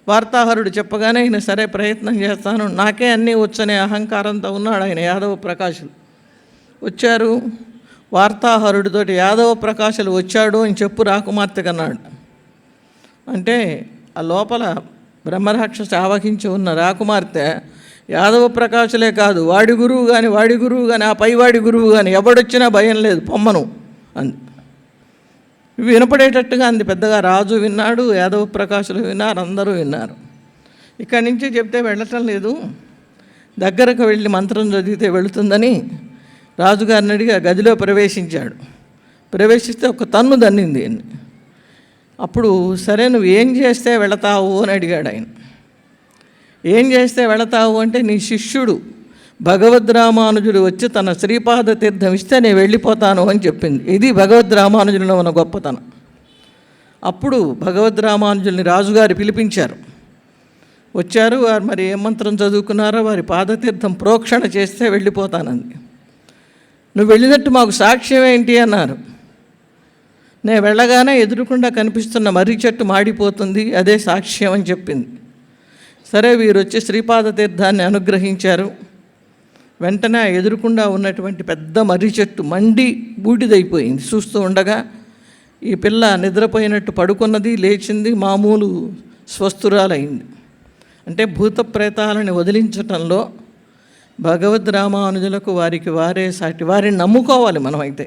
వార్తాహరుడు చెప్పగానే ఈయన సరే ప్రయత్నం చేస్తాను, నాకే అన్నీ వచ్చనే అహంకారంతో ఉన్నాడు ఆయన యాదవ ప్రకాశులు. వచ్చారు, వార్తాహరుడితోటి యాదవ ప్రకాశులు వచ్చాడు అని చెప్పు రాకుమార్తె కన్నాడు. అంటే ఆ లోపల బ్రహ్మరాక్షస ఆవహించి ఉన్న రాకుమార్తె యాదవ ప్రకాశులే కాదు, వాడి గురువు కానీ ఆ పైవాడి గురువు కానీ ఎవడొచ్చినా భయం లేదు పొమ్మను అంది. వినపడేటట్టుగా అంది పెద్దగా. రాజు విన్నాడు, యాదవ ప్రకాశులు విన్నారు, అందరూ విన్నారు. ఇక్కడి నుంచి చెప్తే వెళ్ళటం లేదు, దగ్గరకు వెళ్ళి మంత్రం చదివితే వెళుతుందని రాజుగారిని అడిగి ఆ గదిలో ప్రవేశించాడు. ప్రవేశిస్తే ఒక తన్ను దన్నింది. అప్పుడు సరే నువ్వు ఏం చేస్తే వెళతావు అని అడిగాడు ఆయన. ఏం చేస్తే వెళతావు అంటే నీ శిష్యుడు భగవద్రామానుజుడు వచ్చి తన శ్రీపాద తీర్థం ఇస్తే నేను వెళ్ళిపోతాను అని చెప్పింది. ఇది భగవద్రామానుజుల్లో ఉన్న గొప్పతనం. అప్పుడు భగవద్రామానుజుల్ని రాజుగారు పిలిపించారు. వచ్చారు, వారు మరి ఏ మంత్రం చదువుకున్నారో వారి పాదతీర్థం ప్రోక్షణ చేస్తే వెళ్ళిపోతానంది. నువ్వు వెళ్ళినట్టు మాకు సాక్ష్యం ఏంటి అన్నారు. నేను వెళ్ళగానే ఎదురుకుండా కనిపిస్తున్న మర్రి చెట్టు మాడిపోతుంది, అదే సాక్ష్యం అని చెప్పింది. సరే వీరు వచ్చి శ్రీపాద తీర్థాన్ని అనుగ్రహించారు. వెంటనే ఎదురుకుండా ఉన్నటువంటి పెద్ద మర్రి చెట్టు మండి బూడిదైపోయింది. చూస్తూ ఉండగా ఈ పిల్ల నిద్రపోయినట్టు పడుకున్నది, లేచింది, మామూలు స్వస్థురాలైంది. అంటే భూత ప్రేతాలని వదిలించటంలో భగవద్ రామానుజులకు వారికి వారే సాటి. వారిని నమ్ముకోవాలి మనమైతే.